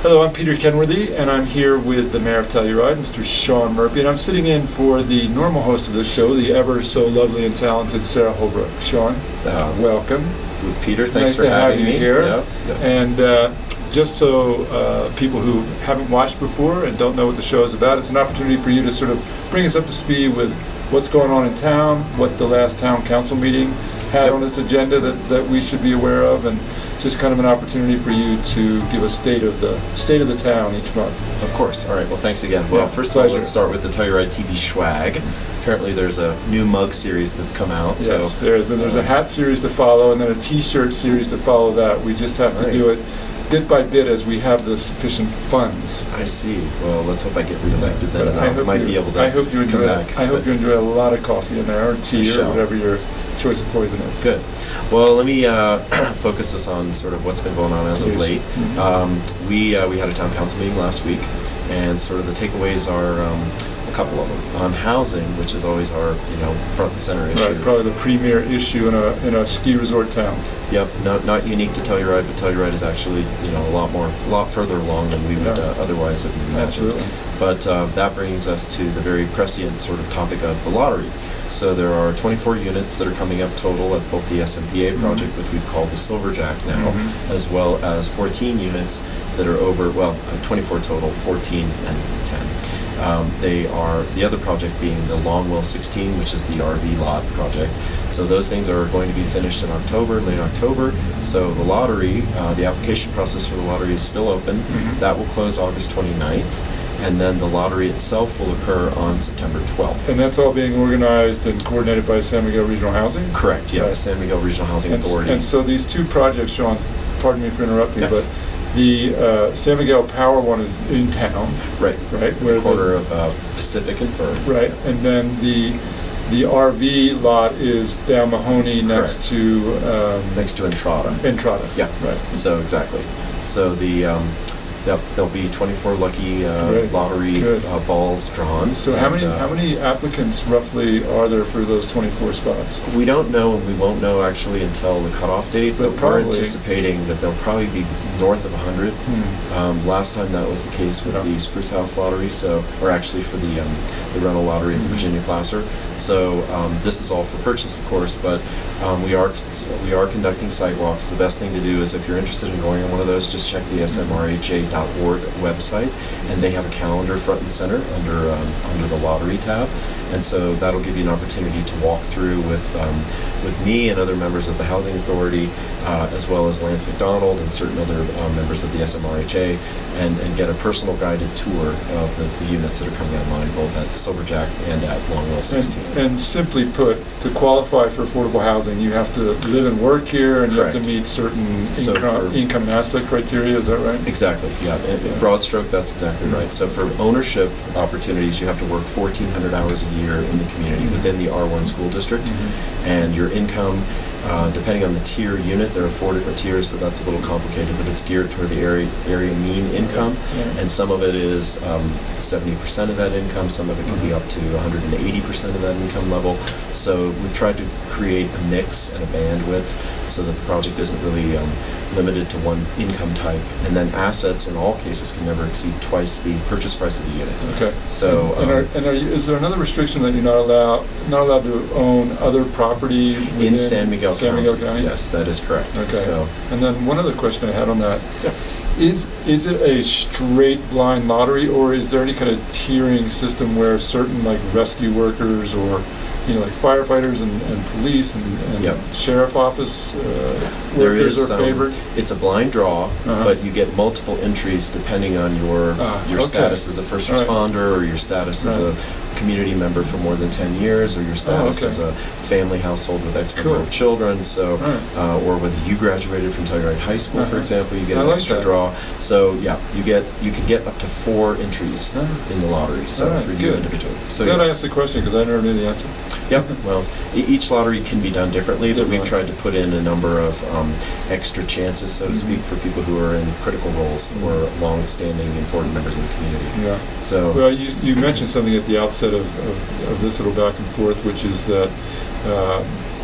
Hello, I'm Peter Kenworthy, and I'm here with the Mayor of Telluride, Mr. Sean Murphy, and I'm sitting in for the normal host of this show, the ever so lovely and talented Sarah Holbrook. Sean, welcome. Peter, thanks nice for to having have you me here. Yep. And just so people who haven't watched before and don't know what the show is about, it's an opportunity for you to sort of bring us up to speed with what's going on in town, what the last town council meeting had on its agenda that we should be aware of, and just kind of an opportunity for you to give a state of the town each month. Of course. All right. Well, thanks again. Well, first of all, let's start with the Telluride TV swag. Apparently, there's a new mug series that's come out. Yes, so there's a hat series to follow, and then a T-shirt series to follow that. We just have to do it bit by bit as we have the sufficient funds. I see. Well, let's hope I get reelected then, and I might be able to. I hope you enjoy. Back. I hope you enjoy a lot of coffee in there, or tea, or whatever your choice of poison is. Good. Well, let me focus this on sort of what's been going on as of late. Mm-hmm. We had a town council meeting last week, and sort of the takeaways are a couple of them. On housing, which is always our front and center issue. Right, probably the premier issue in a ski resort town. Yep, not unique to Telluride, but Telluride is actually a lot further along than we would otherwise have imagined. Absolutely. But that brings us to the very prescient sort of topic of the lottery. So there are 24 units that are coming up total at both the SMPA project, which we've called the Silverjack now, as well as 14 units that are over, 24 total, 14 and 10. They are the other project being the Longwell 16, which is the RV lot project. So those things are going to be finished in October, late October. So the lottery, the application process for the lottery is still open. That will close August 29th. And then the lottery itself will occur on September 12th. And that's all being organized and coordinated by San Miguel Regional Housing? Correct, yeah, San Miguel Regional Housing Authority. And so these two projects, Sean, pardon me for interrupting, but the San Miguel Power one is in town. Right, where the corner of Pacific and Fern. Right, and then the RV lot is down Mahoney next to Entrada. Entrada. Yeah, right. So exactly. So there'll be 24 lucky lottery balls drawn. So how many applicants roughly are there for those 24 spots? We don't know, and we won't know actually until the cutoff date. But we're anticipating that there'll probably be north of 100. Last time that was the case with the Spruce House lottery, or actually for the rental lottery at the Virginia Placer. So this is all for purchase, of course, but we are conducting site walks. The best thing to do is, if you're interested in going on one of those, just check the smrha.org website, and they have a calendar front and center under the lottery tab, and so that'll give you an opportunity to walk through with me and other members of the Housing Authority, as well as Lance McDonald and certain other members of the SMRHA, and get a personal guided tour of the units that are coming online, both at Silverjack and at Longwell 16. And simply put, to qualify for affordable housing, you have to live and work here, and you have to meet certain income and asset criteria. Is that right? Exactly. Yeah. In broad stroke, that's exactly right. So for ownership opportunities, you have to work 1,400 hours a year in the community within the R1 school district, and your income, depending on the tier unit, there are 4 different tiers, so that's a little complicated, but it's geared toward the area mean income, and some of it is 70% of that income, some of it can be up to 180% of that income level. So we've tried to create a mix and a bandwidth so that the project isn't really limited to one income type, and then assets in all cases can never exceed twice the purchase price of the unit. Okay. So is there another restriction that you're not allowed to own other property in San Miguel County? Yes, that is correct. Okay. So, and then one other question I had on that. Is it a straight blind lottery, or is there any kind of tiering system where certain rescue workers or like firefighters and police and sheriff office workers are favored? It's a blind draw, but you get multiple entries depending on your status as a first responder, or your status as a community member for more than 10 years, or your status as a family household with X number of children. So, or whether you graduated from Telluride High School, for example, you get an extra draw. So you could get up to 4 entries in the lottery. So for you individually. So I asked the question because I never knew the answer. Yep. Well, each lottery can be done differently, but we've tried to put in a number of extra chances, so to speak, for people who are in critical roles or long-standing important members of the community. Yeah. So. Well, you mentioned something at the outset of this little back and forth, which is that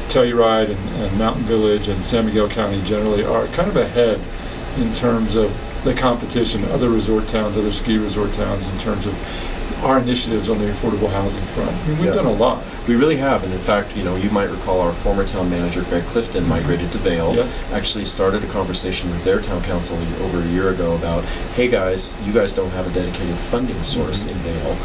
Telluride and Mountain Village and San Miguel County generally are kind of ahead in terms of the competition, other resort towns, other ski resort towns, in terms of our initiatives on the affordable housing front? I mean, we've done a lot. We really have, and in fact, you might recall our former town manager, Greg Clifton, migrated to Vail, Yes. actually started a conversation with their town council over a year ago about, hey guys, you guys don't have a dedicated funding source in Vail.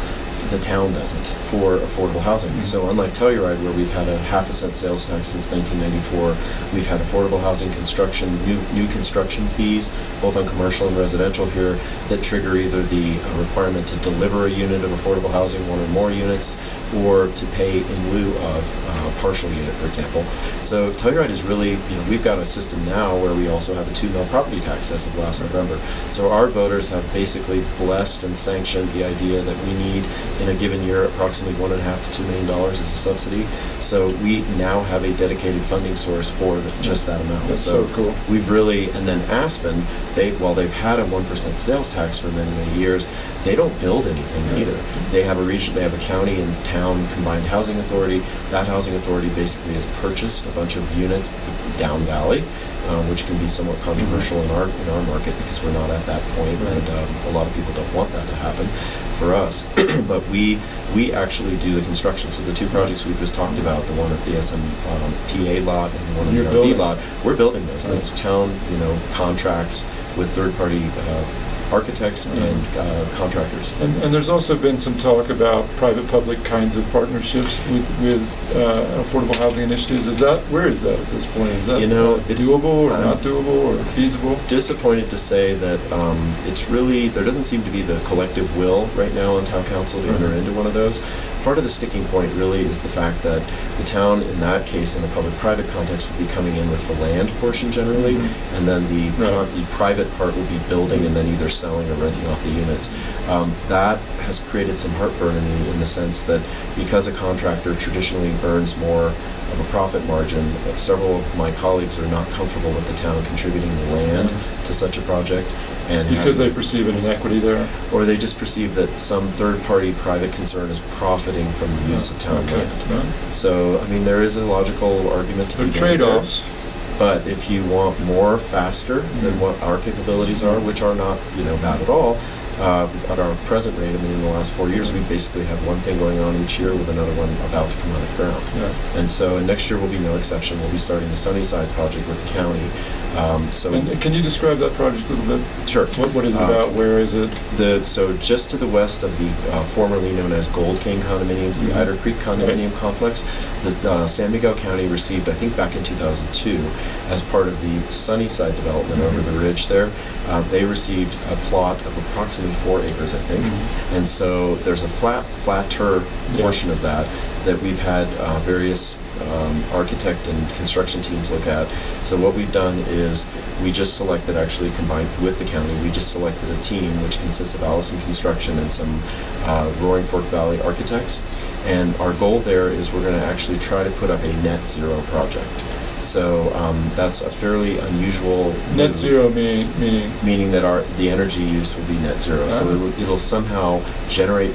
The town doesn't for affordable housing. So unlike Telluride, where we've had a 0.5 cent sales tax since 1994, we've had affordable housing construction, new construction fees, both on commercial and residential here, that trigger either the requirement to deliver a unit of affordable housing, one or more units, or to pay in lieu of a partial unit, for example. So Telluride is really, we've got a system now where we also have a 2 mil property tax as of last November. So our voters have basically blessed and sanctioned the idea that we need in a given year approximately $1.5 to $2 million as a subsidy. So we now have a dedicated funding source for just that amount. That's so cool. We've really, and then Aspen, while they've had a 1% sales tax for many, many years, they don't build anything either. They have a county and town combined housing authority. That housing authority basically has purchased a bunch of units down valley, which can be somewhat controversial in our market because we're not at that point, and a lot of people don't want that to happen for us. But we actually do the construction. So the 2 projects we've just talked about, the one at the SMPA lot and the one at the RB lot, we're building those. That's town, contracts with third-party architects and contractors. And there's also been some talk about private-public kinds of partnerships with affordable housing initiatives. Where is that at this point? Is that doable or not doable or feasible? Disappointed to say that there doesn't seem to be the collective will right now on town council to enter into one of those. Part of the sticking point really is the fact that the town, in that case, in the public-private context, would be coming in with the land portion generally, and then the private part would be building and then either selling or renting off the units. That has created some heartburn in the sense that because a contractor traditionally earns more of a profit margin, several of my colleagues are not comfortable with the town contributing the land to such a project. And because they perceive an inequity there? Or they just perceive that some third-party private concern is profiting from the use of town land. So, I mean, there is a logical argument to be made there. Trade-offs. But if you want more faster than what our capabilities are, which are not, bad at all, at our present rate, in the last 4 years, we basically have one thing going on each year with another one about to come out of the ground. And so next year will be no exception. We'll be starting the Sunnyside project with the county. And can you describe that project a little bit? Sure. What is it about? Where is it? So just to the west of the formerly known as Gold King condominiums, the Eider Creek condominium complex, the San Miguel County received, I think back in 2002, as part of the Sunnyside development over the ridge there, they received a plot of approximately 4 acres, I think. And so there's a flatter portion of that we've had various architect and construction teams look at. So what we've done is we just selected, actually combined with the county, we just selected a team which consists of Allison Construction and some Roaring Fork Valley architects. And our goal there is we're going to actually try to put up a net zero project. So that's a fairly unusual net zero meaning that the energy use will be net zero. So it'll somehow generate,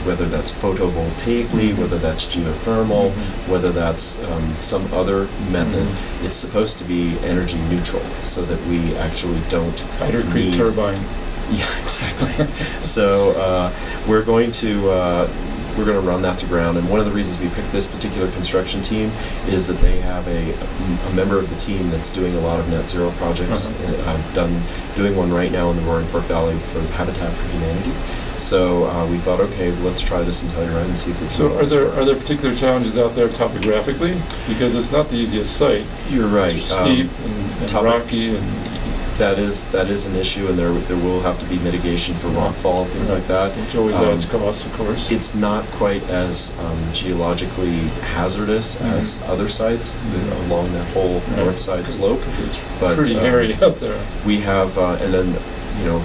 whether that's photovoltaically, whether that's geothermal, whether that's some other method. It's supposed to be energy neutral, so that we actually don't Eider Creek turbine. Yeah, exactly. So we're going to run that to ground, and one of the reasons we picked this particular construction team is that they have a member of the team that's doing a lot of net zero projects, doing one right now in the Roaring Fork Valley for Habitat for Humanity. So we thought, okay, let's try this in Telluride and see if we can. So are there particular challenges out there topographically? Because it's not the easiest site. You're right. It's steep and rocky and. That is an issue, and there will have to be mitigation for rockfall and things like that. Which always adds cost, of course. It's not quite as geologically hazardous as other sites along that whole north side slope. It's pretty hairy out there. We have, and then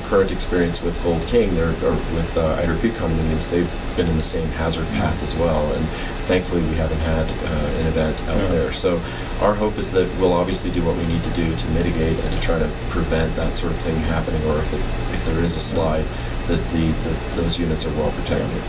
current experience with Gold King, or with Eider Creek condominiums, they've been in the same hazard path as well, and thankfully we haven't had an event out there. So our hope is that we'll obviously do what we need to do to mitigate and to try to prevent that sort of thing happening, or if there is a slide, that those units are well protected.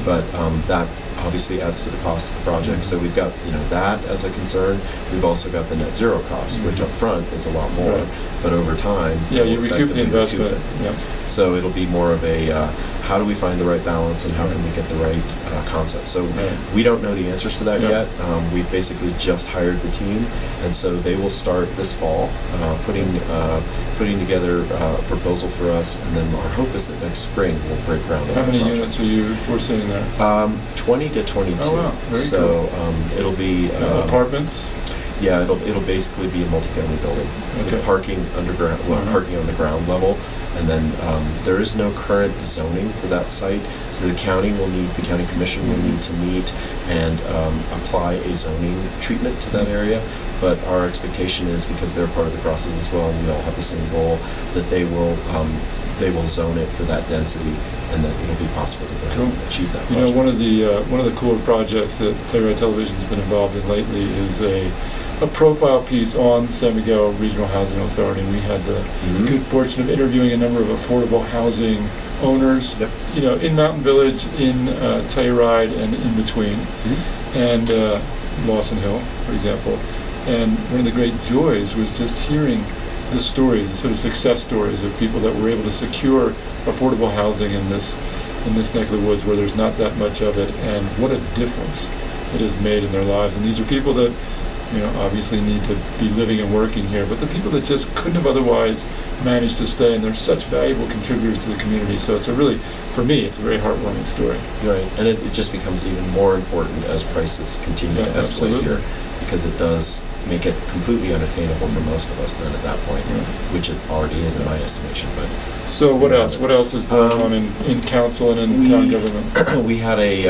But that obviously adds to the cost of the project. So we've got, that as a concern. We've also got the net zero cost, which up front is a lot more, Right. but over time, Yeah, we'll you recoup the effectively recoup investment. it. Yeah. So it'll be more of a how do we find the right balance and how can we get the right concept. So Right. we don't know the answers to that Yeah. yet. We've basically just hired the team, and so they will start this fall putting together a proposal for us, and then our hope is that next spring we'll break ground on How that many project. units are you foreseeing there? 20 to 22. Oh, wow. Very so it'll be Apartments? yeah, it'll basically be a multifamily building. Okay. Parking underground, parking on the ground level, and then there is no current zoning for that site, so the county commission will need to meet and apply a zoning treatment to that area. But our expectation is, because they're part of the process as well, and we all have the same goal, that they will zone it for that density, and that it'll be possible to go ahead and achieve that project. One of the cooler projects that Telluride Television's been involved in lately is a profile piece on San Miguel Regional Housing Authority. We had the good fortune of interviewing a number of affordable housing owners, Yep. In Mountain Village, in Telluride, and in between, and Lawson Hill, for example. And one of the great joys was just hearing the stories, the sort of success stories of people that were able to secure affordable housing in this neck of the woods where there's not that much of it, and what a difference it has made in their lives. And these are people that, obviously need to be living and working here, but the people that just couldn't have otherwise managed to stay, and they're such valuable contributors to the community. So it's for me, it's a very heartwarming story. Right, and it just becomes even more important as prices continue to escalate absolutely. here, because it does make it completely unattainable for most of us then at that point, which it already is in my estimation. But so what else? What else is going on in council and in town government? We had a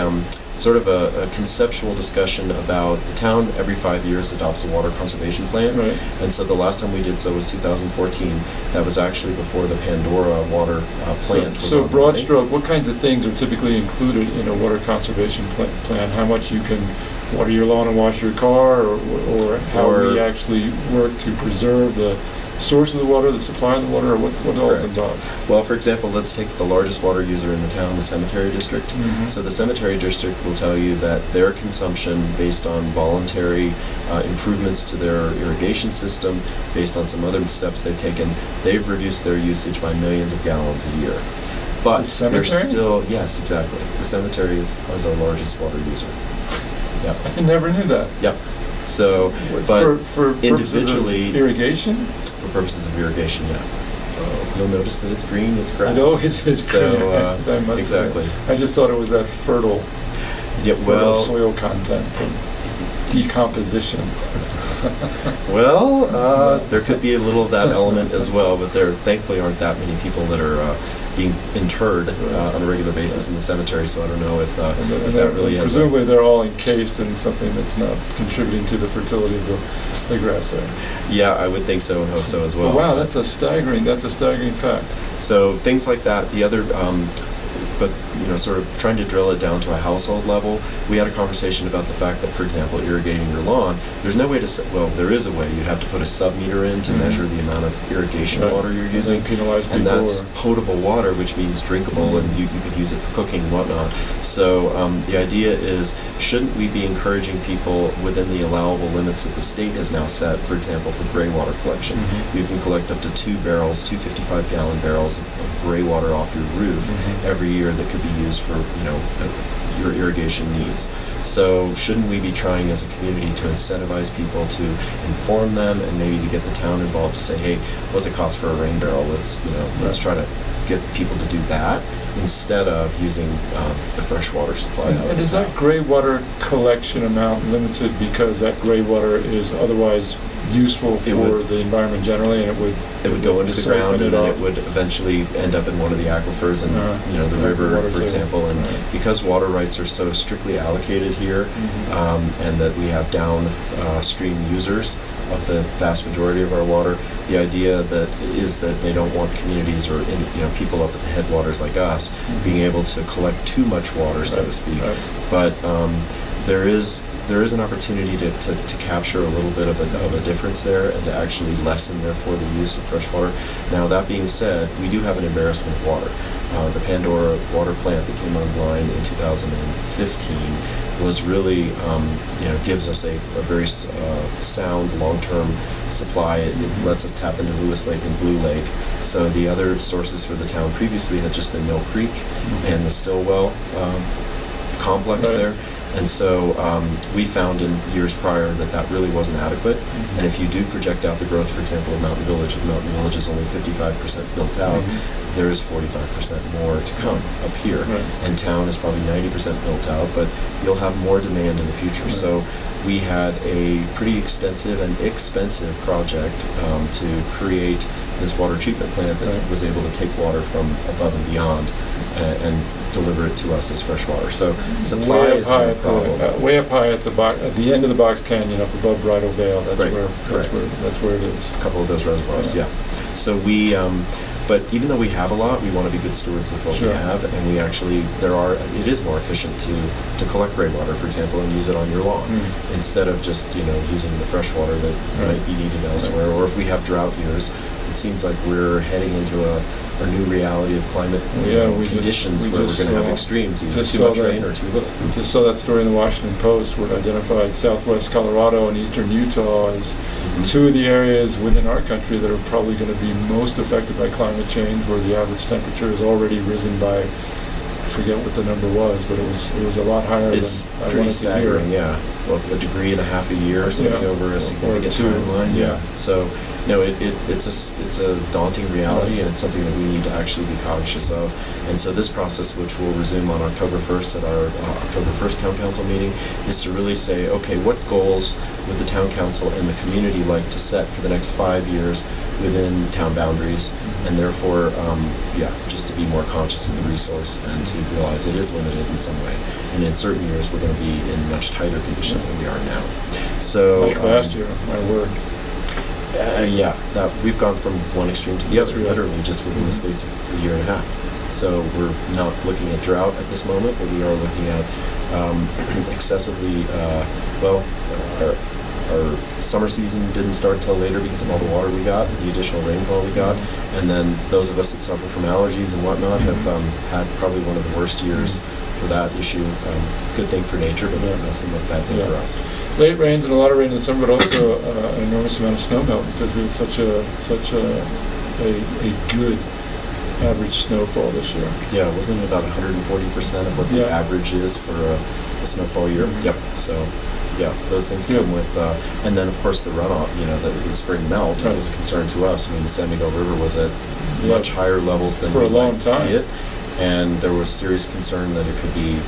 sort of a conceptual discussion about the town every 5 years adopts a water conservation plan. Right. And so the last time we did so was 2014. That was actually before the Pandora water plant was So broad online. stroke, what kinds of things are typically included in a water conservation plan? How much you can water your lawn and wash your car, or how we actually work to preserve the source of the water, the supply of the water, or what all is involved? Well, for example, let's take the largest water user in the town, the cemetery district. So the cemetery district will tell you that their consumption, based on voluntary improvements to their irrigation system, based on some other steps they've taken, they've reduced their usage by millions of gallons a year. But The cemetery? they're still, yes, exactly. The cemetery is our largest water user. Yep. I never knew that. Yep. So, but for individually, purposes of irrigation? for purposes of irrigation, yeah. You'll notice that it's green, it's grass. I know it is So, green. I must exactly. admit. I just thought it was that fertile Well, soil content from decomposition. there could be a little of that element as well, but there thankfully aren't that many people that are being interred on a regular basis in the cemetery, so I don't know if that really has presumably they're all encased in something that's not contributing to the fertility of the grass there. Yeah, I would think so and hope so as well. Wow, that's a staggering fact. So things like that. The other, but sort of trying to drill it down to a household level, we had a conversation about the fact that, for example, irrigating your lawn, there's no way to, well, there is a way. You'd have to put a sub-meter in to measure the amount of irrigation water you're using. And then penalize people. And that's potable water, which means drinkable, and you could use it for cooking and whatnot. So the idea is, shouldn't we be encouraging people within the allowable limits that the state has now set, for example, for gray water collection? You can collect up to 2 55-gallon barrels of gray water off your roof every year that could be used for your irrigation needs. So shouldn't we be trying as a community to incentivize people, to inform them, and maybe to get the town involved to say, hey, what's it cost for a rain barrel? Let's try to get people to do that instead of using the fresh water supply. And is that gray water collection amount limited because that gray water is otherwise useful for the environment generally, and it would go into the ground, and then off? it would eventually end up in one of the aquifers and the river, water for table. example. And because water rights are so strictly allocated here, and that we have downstream users of the vast majority of our water, the idea is that they don't want communities or people up at the headwaters like us being able to collect too much water, so to speak. But there is an opportunity to capture a little bit of a difference there, and to actually lessen, therefore, the use of fresh water. Now, that being said, we do have an embarrassment of water. The Pandora water plant that came online in 2015 was really, gives us a very sound long-term supply. It lets us tap into Lewis Lake and Blue Lake. So the other sources for the town previously had just been Mill Creek and the Stillwell complex there. And so we found in years prior that really wasn't adequate. And if you do project out the growth, for example, of Mountain Village, if Mountain Village is only 55% built out, there is 45% more to come up here. And town is probably 90% built out, but you'll have more demand in the future. So we had a pretty extensive and expensive project to create this water treatment plant that was able to take water from above and beyond and deliver it to us as fresh water. So supply is not a problem. Way up high at the end of the Box Canyon, up above Bridal Veil. That's where it is. A couple of those reservoirs, yeah. So we, but even though we have a lot, we want to be good stewards with what we have, and we actually it is more efficient to collect gray water, for example, and use it on your lawn instead of just using the fresh water that might be needed elsewhere. Or if we have drought years, it seems like we're heading into a new reality of climate conditions where we're going to have extremes, either too much rain or too little. Just saw that story in the Washington Post where it identified southwest Colorado and eastern Utah as two of the areas within our country that are probably going to be most affected by climate change, where the average temperature has already risen by, I forget what the number was, but it was a lot higher than I wanted staggering, to hear. Well, 1.5 degrees a year or something over a significant timeline. So no, it's a daunting reality, and it's something that we need to actually be conscious of. And so this process, which will resume on October 1st at our October 1st Town Council meeting, is to really say, okay, what goals would the Town Council and the community like to set for the next 5 years within town boundaries, and therefore, just to be more conscious of the resource and to realize it is limited in some way. And in certain years, we're going to be in much tighter conditions than we are now. So like last year, my word. That we've gone from one extreme to the other, literally just within the space of a year and a half. So we're not looking at drought at this moment, but we are looking at excessively, our summer season didn't start till later because of all the water we got, the additional rainfall we got, and then those of us that suffer from allergies and whatnot have had probably one of the worst years for that issue. Good thing for nature, but not somewhat bad thing for us. Late rains and a lot of rain in the summer, but also an enormous amount of snow melt because we had such a good average snowfall this year. Yeah, wasn't it about 140% of what the average is for a snowfall year? Yep. So those things come with, and then of course the runoff, the spring melt was a concern to us. I mean, the San Miguel River was at much higher levels than for a long time. See it. And there was serious concern that it could be,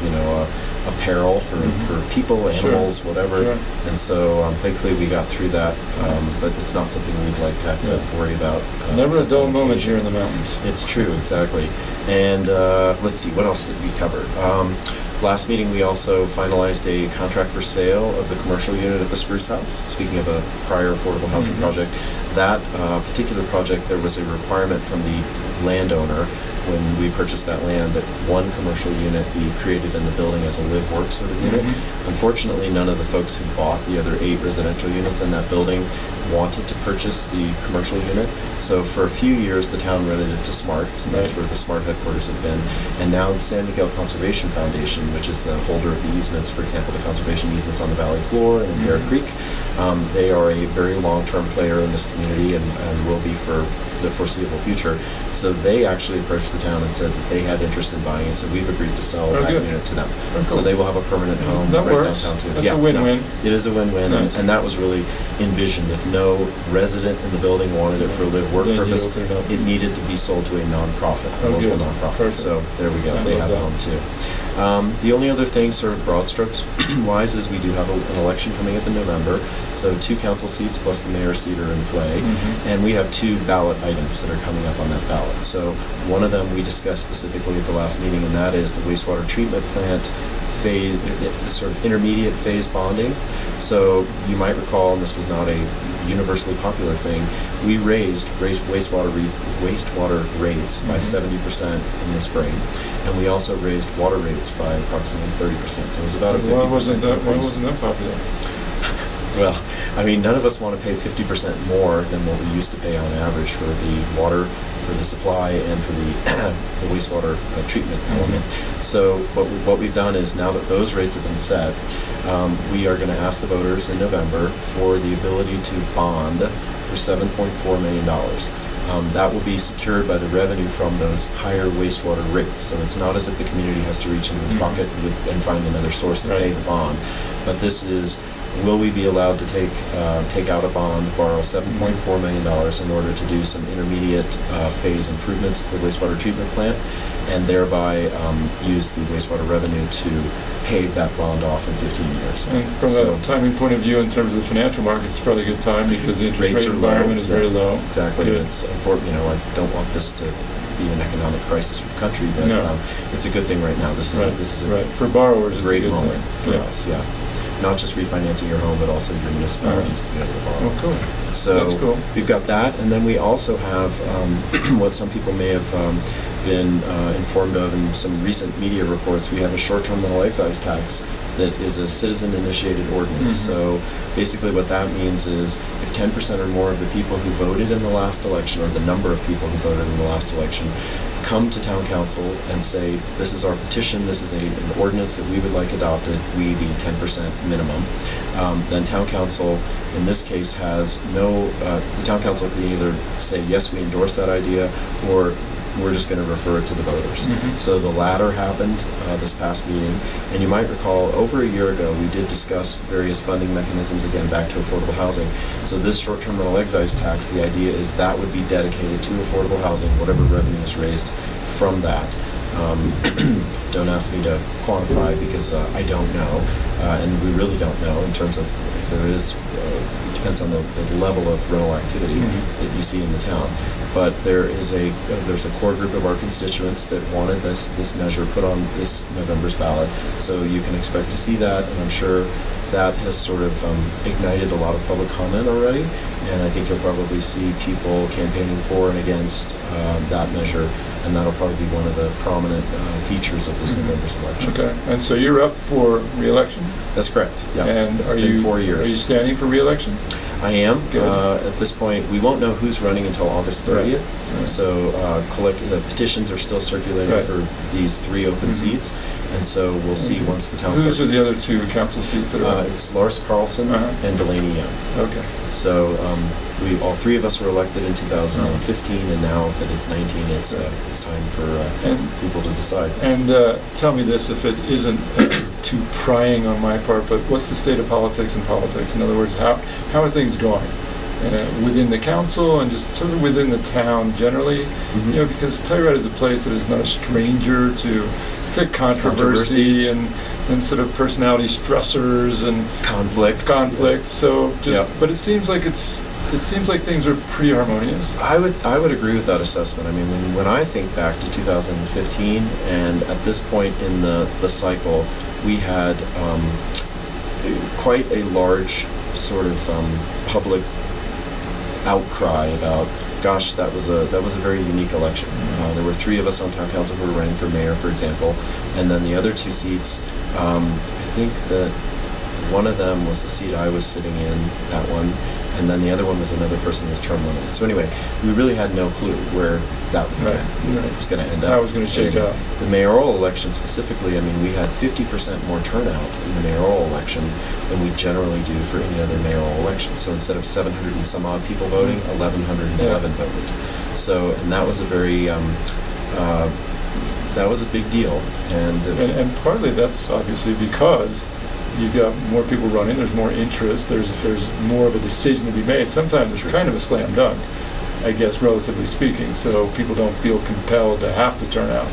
a peril for people, animals, whatever. And so thankfully we got through that, but it's not something we'd like to have to worry about. Never a dull moment here in the mountains. It's true, exactly. And let's see, what else did we cover? Last meeting, we also finalized a contract for sale of the commercial unit at the Spruce House. Speaking of a prior affordable housing project, that particular project, there was a requirement from the landowner when we purchased that land that one commercial unit be created in the building as a live-work sort of unit. Unfortunately, none of the folks who bought the other 8 residential units in that building wanted to purchase the commercial unit. So for a few years, the town rented it to SMART, so that's where the SMART headquarters have been. And now the San Miguel Conservation Foundation, which is the holder of the easements, for example, the conservation easements on the valley floor and in Bear Creek, they are a very long-term player in this community and will be for the foreseeable future. So they actually approached the town and said that they had interest in buying it, so we've agreed to sell that unit to them. So they will have a permanent home right downtown too. That's a win-win. It is a win-win, and that was really envisioned. If no resident in the building wanted it for a live-work purpose, it needed to be sold to a nonprofit, a local nonprofit. So there we go. They have a home too. The only other thing, sort of broad strokes wise, is we do have an election coming up in November. So 2 council seats plus the mayor's seat are in play. And we have 2 ballot items that are coming up on that ballot. So one of them we discussed specifically at the last meeting, and that is the wastewater treatment plant phase, sort of intermediate phase bonding. So you might recall, and this was not a universally popular thing, we raised wastewater rates by 70% in the spring, and we also raised water rates by approximately 30%. So it was about a 50% increase. Why wasn't that popular? Well, I mean, none of us want to pay 50% more than what we used to pay on average for the water, for the supply, and for the wastewater treatment element. So what we've done is, now that those rates have been set, we are going to ask the voters in November for the ability to bond for $7.4 million. That will be secured by the revenue from those higher wastewater rates. So it's not as if the community has to reach into its pocket and find another source to pay the bond. But this is, will we be allowed to take out a bond, borrow $7.4 million in order to do some intermediate phase improvements to the wastewater treatment plant, and thereby use the wastewater revenue to pay that bond off in 15 years. And from a timing point of view, in terms of the financial markets, it's probably a good time because the interest rate environment is very low. Exactly. Good. It's unfortunate. I don't want this to be an economic crisis for the country, but it's a good thing right now. This is a for borrowers, it's great a good moment thing. for us. Yeah. Not just refinancing your home, but also your municipalities to be able to borrow. Oh, cool. So that's cool. We've got that, and then we also have what some people may have been informed of in some recent media reports. We have a short-term rental excise tax that is a citizen-initiated ordinance. So basically what that means is, if 10% or more of the people who voted in the last election, or the number of people who voted in the last election, come to town council and say, this is our petition, this is an ordinance that we would like adopted, we the 10% minimum, then town council in this case has no, the town council can either say, yes, we endorse that idea, or we're just going to refer it to the voters. So the latter happened this past meeting, and you might recall over a year ago we did discuss various funding mechanisms, again back to affordable housing. So this short-term rental excise tax, the idea is that would be dedicated to affordable housing, whatever revenue is raised from that. Don't ask me to quantify because I don't know, and we really don't know in terms of if there is, it depends on the level of rental activity that you see in the town. But there's a core group of our constituents that wanted this measure put on this November's ballot. So you can expect to see that, and I'm sure that has sort of ignited a lot of public comment already. And I think you'll probably see people campaigning for and against that measure, and that'll probably be one of the prominent features of this November's election. Okay, and so you're up for re-election? That's correct. Yeah, and it's been 4 years. Are you standing for re-election? I am. Good. At this point, we won't know who's running until August 30th. Right. So the petitions are still circulating for these 3 open seats, and so we'll see once the town. Whose are the other 2 council seats that are? It's Lars Carlson and Delaney Young. Okay. So we all 3 of us were elected in 2015, and now that it's 19, it's time for people to decide. And tell me this, if it isn't too prying on my part, but what's the state of politics in politics? In other words, how are things going within the council and just sort of within the town generally? You know, because Telluride is a place that is not a stranger to controversy and sort of personality stressors and conflict. So but it seems like things are pretty harmonious. I would agree with that assessment. I mean, when I think back to 2015, and at this point in the cycle, we had quite a large sort of public outcry about, gosh, that was a very unique election. There were 3 of us on town council who were running for mayor, for example, and then the other 2 seats, I think that one of them was the seat I was sitting in, that one, and then the other one was another person who was term limited. So anyway, we really had no clue where that was going to end up. How it was going to shake out. The mayoral election specifically, I mean, we had 50% more turnout in the mayoral election than we generally do for any other mayoral election. So instead of 700 and some odd people voting, 1,111 voted. So, and that was a very, that was a big deal. And partly that's obviously because you've got more people running, there's more interest, there's more of a decision to be made. Sometimes it's kind of a slam dunk, I guess, relatively speaking, so people don't feel compelled to have to turn out.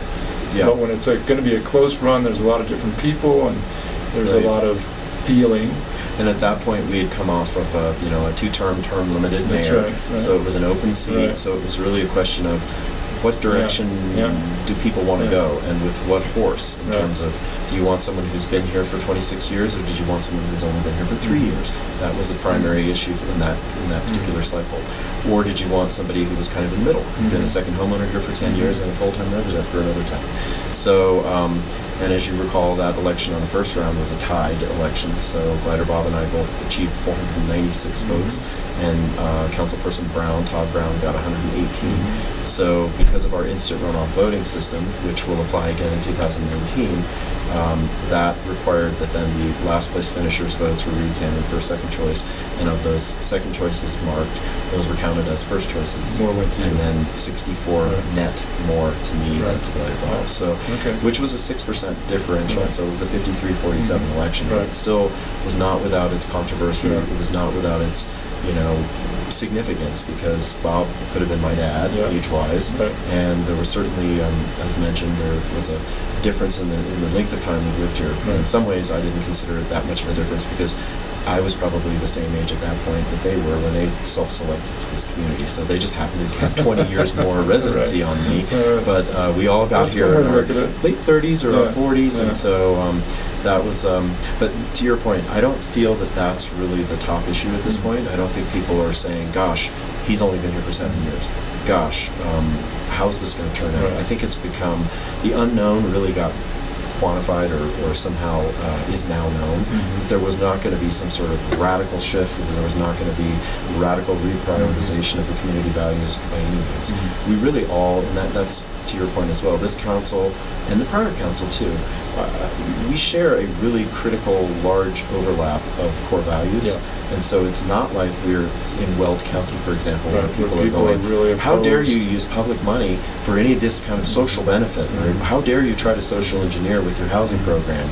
But when it's going to be a close run, there's a lot of different people, and there's a lot of feeling. And at that point, we had come off of a 2-term, term-limited mayor, right. So it was an open seat. So it was really a question of, what direction do people want to go, and with what horse, in terms of, do you want someone who's been here for 26 years, or did you want someone who's only been here for 3 years? That was a primary issue in that particular cycle. Or did you want somebody who was kind of in the middle, been a second homeowner here for 10 years and a full-time resident for another 10? So, and as you recall, that election on the first round was a tied election, so Glider Bob and I both achieved 496 votes, and Councilperson Todd Brown, got 118. So because of our instant runoff voting system, which will apply again in 2019, that required that then the last place finishers' votes were re-examined for second choice, and of those second choices marked, those were counted as first choices. More went to you. And then 64 net more to me than to Glider Bob. So, which was a 6% differential, so it was a 53-47 election, but it still was not without its controversy. It was not without its, significance, because Bob could have been my dad, age-wise, and there was certainly, as mentioned, there was a difference in the length of time we lived here. In some ways, I didn't consider it that much of a difference, because I was probably the same age at that point that they were when they self-selected to this community. So they just happened to have 20 years more residency on me. But we all got here in our late 30s or our 40s, and so that was, but to your point, I don't feel that that's really the top issue at this point. I don't think people are saying, gosh, he's only been here for 7 years. Gosh, how's this going to turn out? I think it's become, the unknown really got quantified or somehow is now known. There was not going to be some sort of radical shift, there was not going to be radical reprioritization of the community values by any means. We really all, and that's to your point as well, this council and the prior council too, we share a really critical, large overlap of core values. And so it's not like we're in Weld County, for example, where people are going, really how dare you use public money for any of this kind of social benefit, or how dare you try to social engineer with your housing program?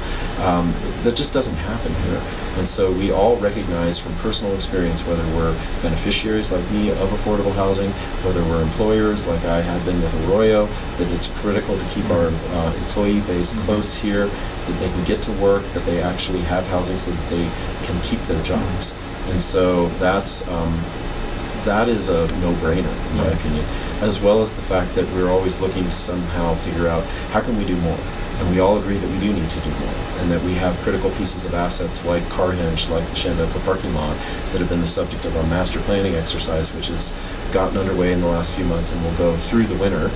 That just doesn't happen here. And so we all recognize from personal experience, whether we're beneficiaries like me of affordable housing, whether we're employers like I had been with Arroyo, that it's critical to keep our employee base close here, that they can get to work, that they actually have housing so that they can keep their jobs. And so that is a no-brainer, in my opinion, as well as the fact that we're always looking to somehow figure out how can we do more. And we all agree that we do need to do more, and that we have critical pieces of assets like Carhenge, like the Shandoka parking lot, that have been the subject of our master planning exercise, which has gotten underway in the last few months and will go through the winter.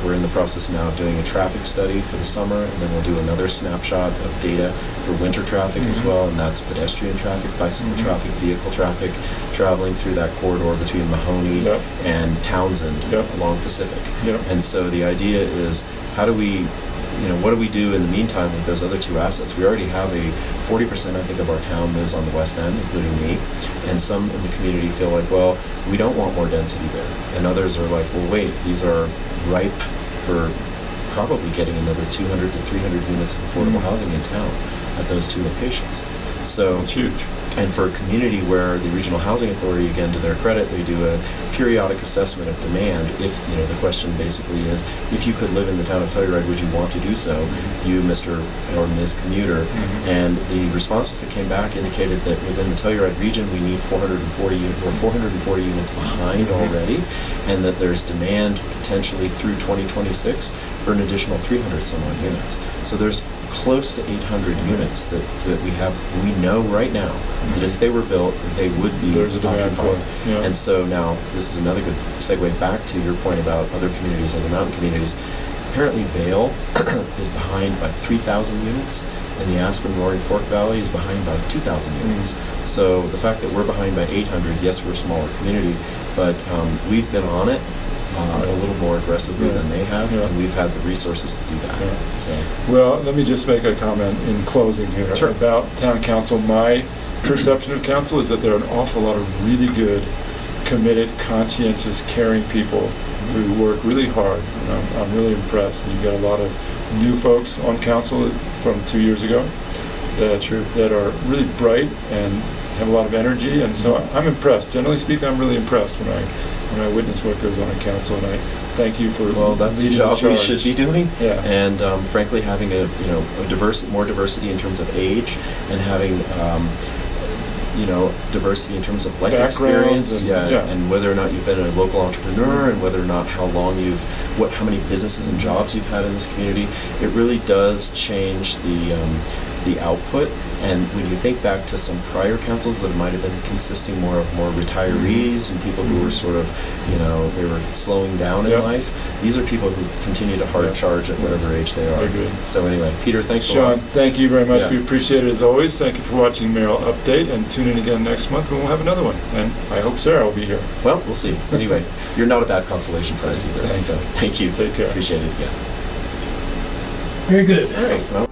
We're in the process now of doing a traffic study for the summer, and then we'll do another snapshot of data for winter traffic as well, and that's pedestrian traffic, bicycle traffic, vehicle traffic, traveling through that corridor between Mahoney and Townsend along Pacific. And so the idea is, how do we, what do we do in the meantime with those other two assets? We already have 40%, I think, of our town lives on the west end, including me, and some in the community feel like, well, we don't want more density there. And others are like, well, wait, these are ripe for probably getting another 200 to 300 units of affordable housing in town at those two locations. So it's huge. And for a community where the Regional Housing Authority, again, to their credit, they do a periodic assessment of demand. If, the question basically is, if you could live in the town of Telluride, would you want to do so, you, Mr. or Ms. Commuter? And the responses that came back indicated that within the Telluride region, we need 440 units behind already, and that there's demand potentially through 2026 for an additional 300 some odd units. So there's close to 800 units that we know right now that if they were built, they would be there's a demand for it. And so now this is another good segue back to your point about other communities, other mountain communities. Apparently Vail is behind by 3,000 units, and the Aspen Roaring Fork Valley is behind by 2,000 units. So the fact that we're behind by 800, yes, we're a smaller community, but we've been on it a little more aggressively than they have, and we've had the resources to do that. So, well, let me just make a comment in closing here about town council. My perception of council is that there are an awful lot of really good, committed, conscientious, caring people who work really hard, and I'm really impressed. And you've got a lot of new folks on council from 2 years ago that are really bright and have a lot of energy, and so I'm impressed. Generally speaking, I'm really impressed when I witness what goes on in council, and I thank you for that's the job we should be doing. And frankly, having more diversity in terms of age, and having diversity in terms of life Backgrounds experience, and- and whether or not you've been a local entrepreneur, and whether or not how many businesses and jobs you've had in this community. It really does change the output. And when you think back to some prior councils that might have been consisting more of retirees and people who were sort of, they were slowing down in life, these are people who continue to hard charge at whatever age they are. Very good. So anyway, Peter, thanks a lot. Sean, thank you very much. Yeah. We appreciate it as always. Thank you for watching Mayoral Update, and tune in again next month when we'll have another one. And I hope Sarah will be here. Well, we'll see. Anyway, you're not a bad consolation prize either. Thanks. So, thank you. Take care. Appreciate it. Yeah. Very good. All right. Well.